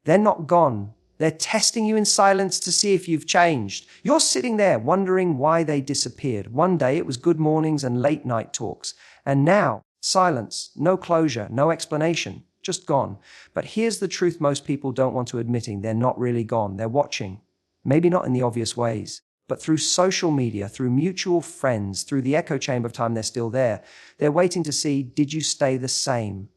They're not gone. They're testing you in silence to see if you've changed. You're sitting there wondering why they disappeared. One day it was good mornings and late night talks. And now, silence, no closure, no explanation, just gone. But here's the truth most people don't want to admitting. They're not really gone. They're watching. Maybe not in the obvious ways, but through social media, through mutual friends, through the echo chamber of time, they're still there. They're waiting to see, did you stay the same?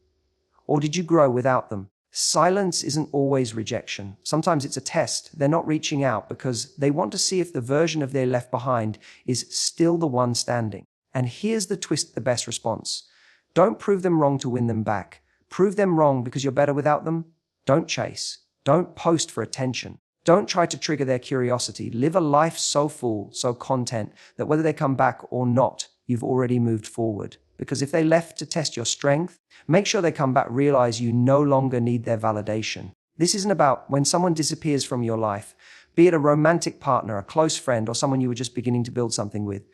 Or did you grow without them? Silence isn't always rejection. Sometimes it's a test. They're not reaching out because they want to see if the version of their left behind is still the one standing. And here's the twist, the best response. Don't prove them wrong to win them back. Prove them wrong because you're better without them. Don't chase. Don't post for attention. Don't try to trigger their curiosity. Live a life so full, so content, that whether they come back or not, you've already moved forward. Because if they left to test your strength, make sure they come back, realize you no longer need their validation. This isn't about when someone disappears from your life, be it a romantic partner, a close friend, or someone you were just beginning to build something with.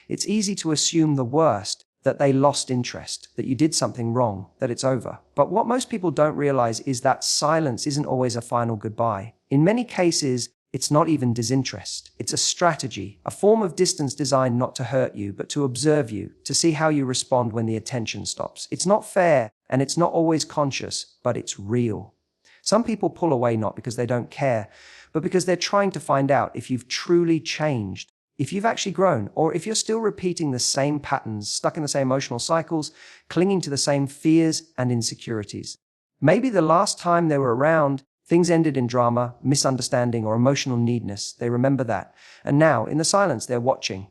It's easy to assume the worst, that they lost interest, that you did something wrong, that it's over. But what most people don't realize is that silence isn't always a final goodbye. In many cases, it's not even disinterest. It's a strategy, a form of distance designed not to hurt you, but to observe you, to see how you respond when the attention stops. It's not fair, and it's not always conscious, but it's real. Some people pull away not because they don't care, but because they're trying to find out if you've truly changed, if you've actually grown, or if you're still repeating the same patterns, stuck in the same emotional cycles, clinging to the same fears and insecurities. Maybe the last time they were around, things ended in drama, misunderstanding, or emotional needness. They remember that. And now, in the silence, they're watching.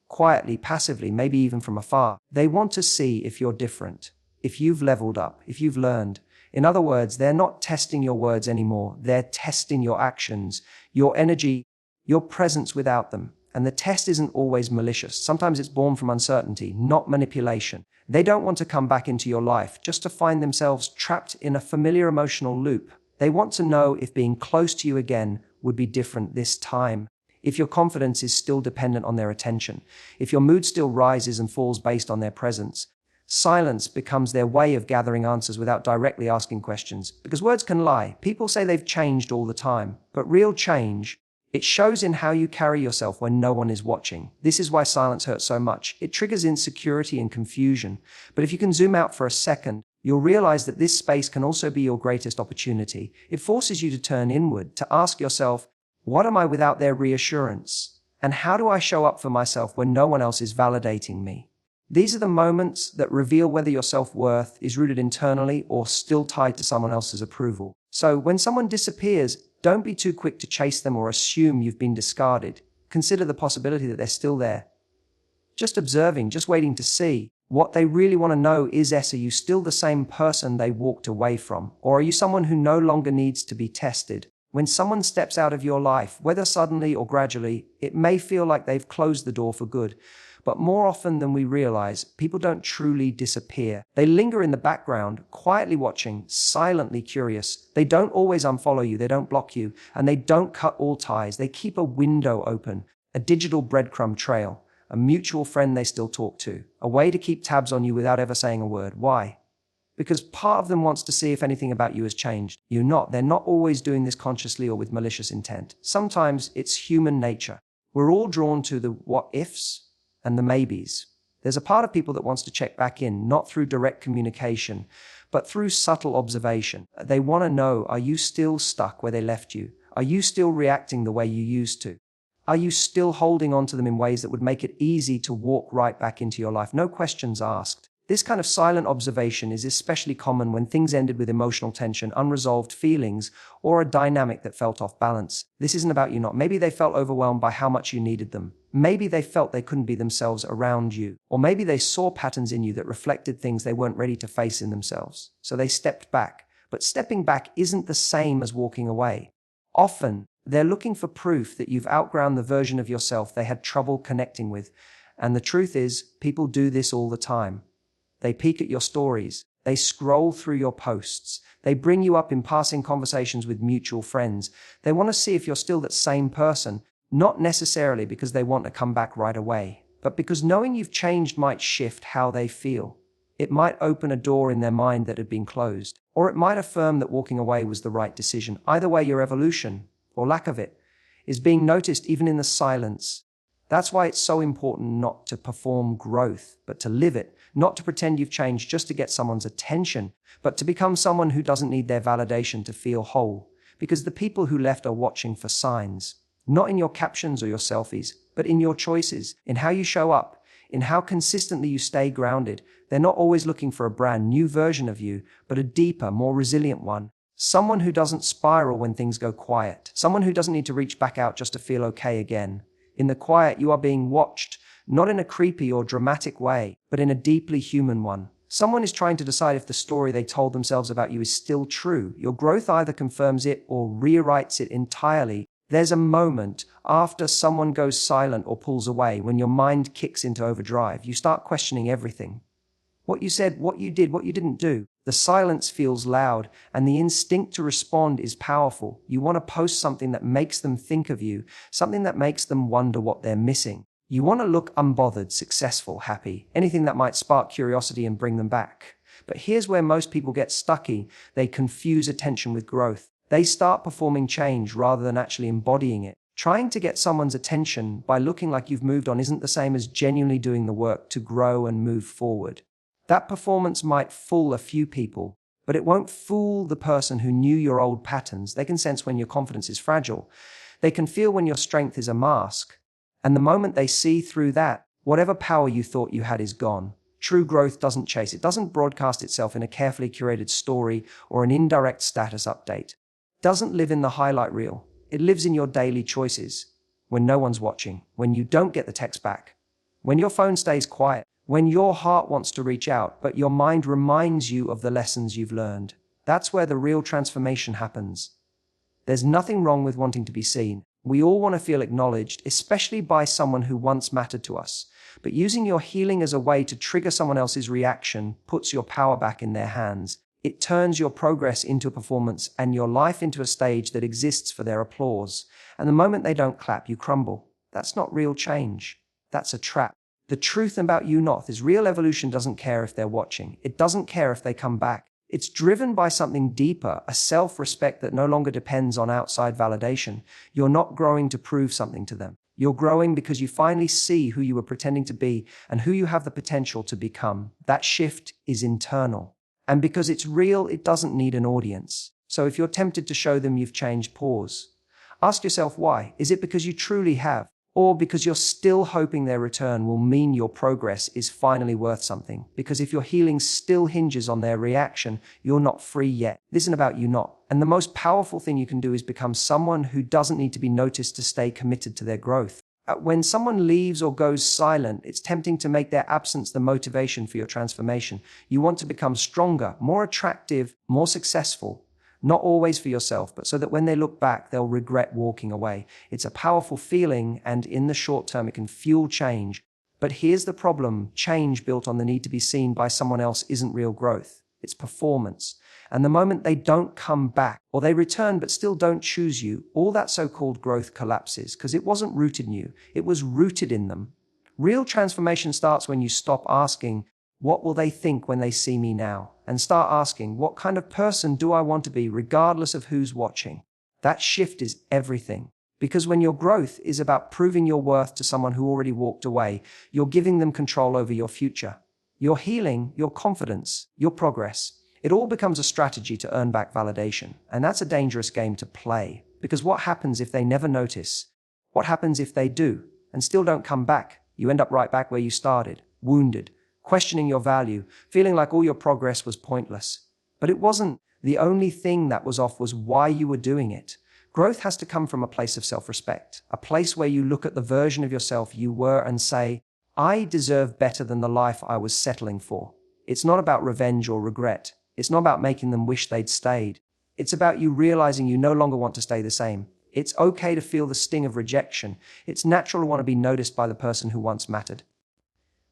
Quietly, passively, maybe even from afar. They want to see if you're different, if you've leveled up, if you've learned. In other words, they're not testing your words anymore. They're testing your actions, your energy, your presence without them. And the test isn't always malicious. Sometimes it's born from uncertainty, not manipulation. They don't want to come back into your life just to find themselves trapped in a familiar emotional loop. They want to know if being close to you again would be different this time, if your confidence is still dependent on their attention, if your mood still rises and falls based on their presence. Silence becomes their way of gathering answers without directly asking questions, because words can lie. People say they've changed all the time, but real change, it shows in how you carry yourself when no one is watching. This is why silence hurts so much. It triggers insecurity and confusion. But if you can zoom out for a second, you'll realize that this space can also be your greatest opportunity. It forces you to turn inward, to ask yourself, what am I without their reassurance? And how do I show up for myself when no one else is validating me? These are the moments that reveal whether your self-worth is rooted internally or still tied to someone else's approval. So when someone disappears, don't be too quick to chase them or assume you've been discarded. Consider the possibility that they're still there. Just observing, just waiting to see. What they really want to know is, are you still the same person they walked away from? Or are you someone who no longer needs to be tested? When someone steps out of your life, whether suddenly or gradually, it may feel like they've closed the door for good. But more often than we realize, people don't truly disappear. They linger in the background, quietly watching, silently curious. They don't always unfollow you, they don't block you, and they don't cut all ties. They keep a window open, a digital breadcrumb trail, a mutual friend they still talk to, a way to keep tabs on you without ever saying a word. Why? Because part of them wants to see if anything about you has changed. You're not. They're not always doing this consciously or with malicious intent. Sometimes it's human nature. We're all drawn to the what-ifs and the maybes. There's a part of people that wants to check back in, not through direct communication, but through subtle observation. They want to know, are you still stuck where they left you? Are you still reacting the way you used to? Are you still holding on to them in ways that would make it easy to walk right back into your life? No questions asked. This kind of silent observation is especially common when things ended with emotional tension, unresolved feelings, or a dynamic that felt off balance. This isn't about you not. Maybe they felt overwhelmed by how much you needed them. Maybe they felt they couldn't be themselves around you. Or maybe they saw patterns in you that reflected things they weren't ready to face in themselves. So they stepped back. But stepping back isn't the same as walking away. Often, they're looking for proof that you've outgrown the version of yourself they had trouble connecting with. And the truth is, people do this all the time. They peek at your stories. They scroll through your posts. They bring you up in passing conversations with mutual friends. They want to see if you're still that same person, not necessarily because they want to come back right away, but because knowing you've changed might shift how they feel. It might open a door in their mind that had been closed, or it might affirm that walking away was the right decision. Either way, your evolution, or lack of it, is being noticed even in the silence. That's why it's so important not to perform growth, but to live it, not to pretend you've changed just to get someone's attention, but to become someone who doesn't need their validation to feel whole. Because the people who left are watching for signs, not in your captions or your selfies, but in your choices, in how you show up, in how consistently you stay grounded. They're not always looking for a brand new version of you, but a deeper, more resilient one. Someone who doesn't spiral when things go quiet. Someone who doesn't need to reach back out just to feel okay again. In the quiet, you are being watched, not in a creepy or dramatic way, but in a deeply human one. Someone is trying to decide if the story they told themselves about you is still true. Your growth either confirms it or rewrites it entirely. There's a moment after someone goes silent or pulls away when your mind kicks into overdrive. You start questioning everything. What you said, what you did, what you didn't do. The silence feels loud, and the instinct to respond is powerful. You want to post something that makes them think of you, something that makes them wonder what they're missing. You want to look unbothered, successful, happy, anything that might spark curiosity and bring them back. But here's where most people get stucky. They confuse attention with growth. They start performing change rather than actually embodying it. Trying to get someone's attention by looking like you've moved on isn't the same as genuinely doing the work to grow and move forward. That performance might fool a few people, but it won't fool the person who knew your old patterns. They can sense when your confidence is fragile. They can feel when your strength is a mask. And the moment they see through that, whatever power you thought you had is gone. True growth doesn't chase. It doesn't broadcast itself in a carefully curated story or an indirect status update. It doesn't live in the highlight reel. It lives in your daily choices. When no one's watching, when you don't get the text back, when your phone stays quiet, when your heart wants to reach out, but your mind reminds you of the lessons you've learned. That's where the real transformation happens. There's nothing wrong with wanting to be seen. We all want to feel acknowledged, especially by someone who once mattered to us. But using your healing as a way to trigger someone else's reaction puts your power back in their hands. It turns your progress into a performance and your life into a stage that exists for their applause. And the moment they don't clap, you crumble. That's not real change. That's a trap. The truth about you not is real evolution doesn't care if they're watching. It doesn't care if they come back. It's driven by something deeper, a self-respect that no longer depends on outside validation. You're not growing to prove something to them. You're growing because you finally see who you were pretending to be and who you have the potential to become. That shift is internal. And because it's real, it doesn't need an audience. So if you're tempted to show them you've changed, pause. Ask yourself why. Is it because you truly have? Or because you're still hoping their return will mean your progress is finally worth something? Because if your healing still hinges on their reaction, you're not free yet. This isn't about you not. And the most powerful thing you can do is become someone who doesn't need to be noticed to stay committed to their growth. When someone leaves or goes silent, it's tempting to make their absence the motivation for your transformation. You want to become stronger, more attractive, more successful. Not always for yourself, but so that when they look back, they'll regret walking away. It's a powerful feeling, and in the short term, it can fuel change. But here's the problem. Change built on the need to be seen by someone else isn't real growth. It's performance. And the moment they don't come back, or they return but still don't choose you, all that so-called growth collapses, because it wasn't rooted in you. It was rooted in them. Real transformation starts when you stop asking, what will they think when they see me now? And start asking, what kind of person do I want to be, regardless of who's watching? That shift is everything. Because when your growth is about proving your worth to someone who already walked away, you're giving them control over your future. Your healing, your confidence, your progress. It all becomes a strategy to earn back validation. And that's a dangerous game to play. Because what happens if they never notice? What happens if they do and still don't come back? You end up right back where you started, wounded, questioning your value, feeling like all your progress was pointless. But it wasn't. The only thing that was off was why you were doing it. Growth has to come from a place of self-respect, a place where you look at the version of yourself you were and say, I deserve better than the life I was settling for. It's not about revenge or regret. It's not about making them wish they'd stayed. It's about you realizing you no longer want to stay the same. It's okay to feel the sting of rejection. It's natural to want to be noticed by the person who once mattered.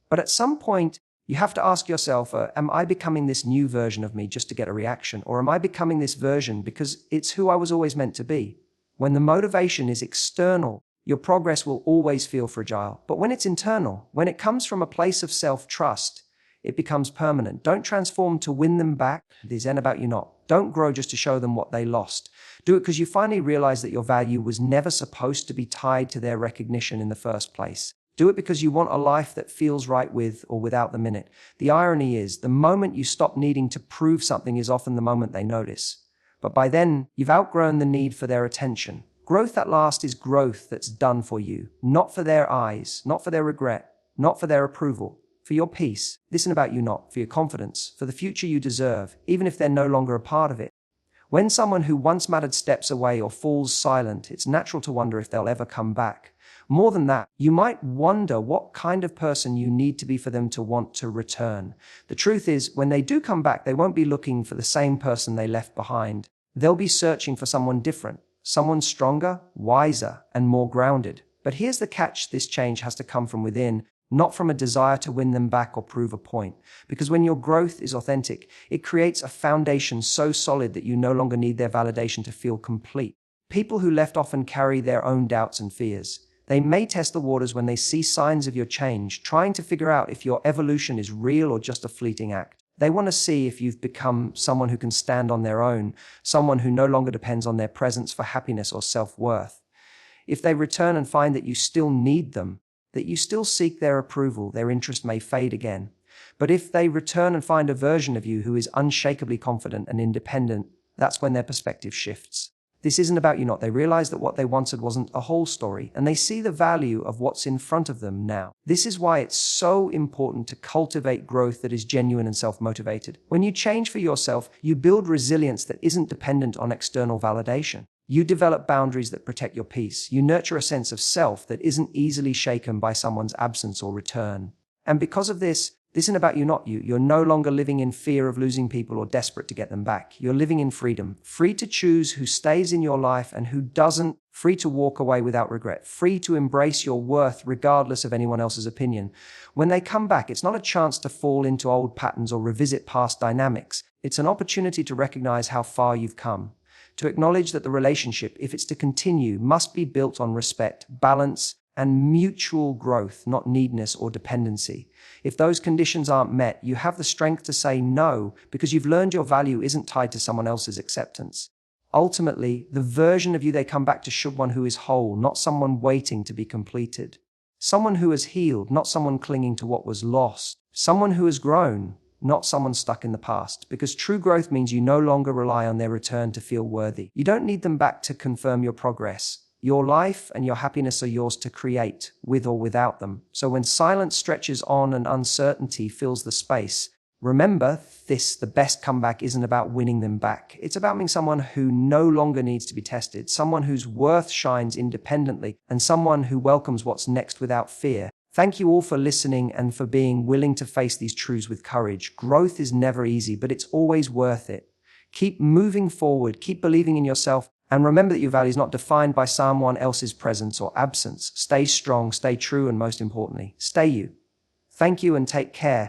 But at some point, you have to ask yourself, am I becoming this new version of me just to get a reaction? Or am I becoming this version because it's who I was always meant to be? When the motivation is external, your progress will always feel fragile. But when it's internal, when it comes from a place of self-trust, it becomes permanent. Don't transform to win them back. This ain't about you not. Don't grow just to show them what they lost. Do it because you finally realize that your value was never supposed to be tied to their recognition in the first place. Do it because you want a life that feels right with or without them in it. The irony is, the moment you stop needing to prove something is often the moment they notice. But by then, you've outgrown the need for their attention. Growth that lasts is growth that's done for you, not for their eyes, not for their regret, not for their approval, for your peace. This isn't about you not, for your confidence, for the future you deserve, even if they're no longer a part of it. When someone who once mattered steps away or falls silent, it's natural to wonder if they'll ever come back. More than that, you might wonder what kind of person you need to be for them to want to return. The truth is, when they do come back, they won't be looking for the same person they left behind. They'll be searching for someone different, someone stronger, wiser, and more grounded. But here's the catch: this change has to come from within, not from a desire to win them back or prove a point. Because when your growth is authentic, it creates a foundation so solid that you no longer need their validation to feel complete. People who left often carry their own doubts and fears. They may test the waters when they see signs of your change, trying to figure out if your evolution is real or just a fleeting act. They want to see if you've become someone who can stand on their own, someone who no longer depends on their presence for happiness or self-worth. If they return and find that you still need them, that you still seek their approval, their interest may fade again. But if they return and find a version of you who is unshakably confident and independent, that's when their perspective shifts. This isn't about you not. They realize that what they wanted wasn't a whole story, and they see the value of what's in front of them now. This is why it's so important to cultivate growth that is genuine and self-motivated. When you change for yourself, you build resilience that isn't dependent on external validation. You develop boundaries that protect your peace. You nurture a sense of self that isn't easily shaken by someone's absence or return. And because of this isn't about you not you. You're no longer living in fear of losing people or desperate to get them back. You're living in freedom, free to choose who stays in your life and who doesn't, free to walk away without regret, free to embrace your worth regardless of anyone else's opinion. When they come back, it's not a chance to fall into old patterns or revisit past dynamics. It's an opportunity to recognize how far you've come, to acknowledge that the relationship, if it's to continue, must be built on respect, balance, and mutual growth, not neediness or dependency. If those conditions aren't met, you have the strength to say no, because you've learned your value isn't tied to someone else's acceptance. Ultimately, the version of you they come back to should one who is whole, not someone waiting to be completed. Someone who has healed, not someone clinging to what was lost. Someone who has grown, not someone stuck in the past. Because true growth means you no longer rely on their return to feel worthy. You don't need them back to confirm your progress. Your life and your happiness are yours to create, with or without them. So when silence stretches on and uncertainty fills the space, remember this: the best comeback isn't about winning them back. It's about being someone who no longer needs to be tested, someone whose worth shines independently, and someone who welcomes what's next without fear. Thank you all for listening and for being willing to face these truths with courage. Growth is never easy, but it's always worth it. Keep moving forward, keep believing in yourself, and remember that your value is not defined by someone else's presence or absence. Stay strong, stay true, and most importantly, stay you. Thank you and take care.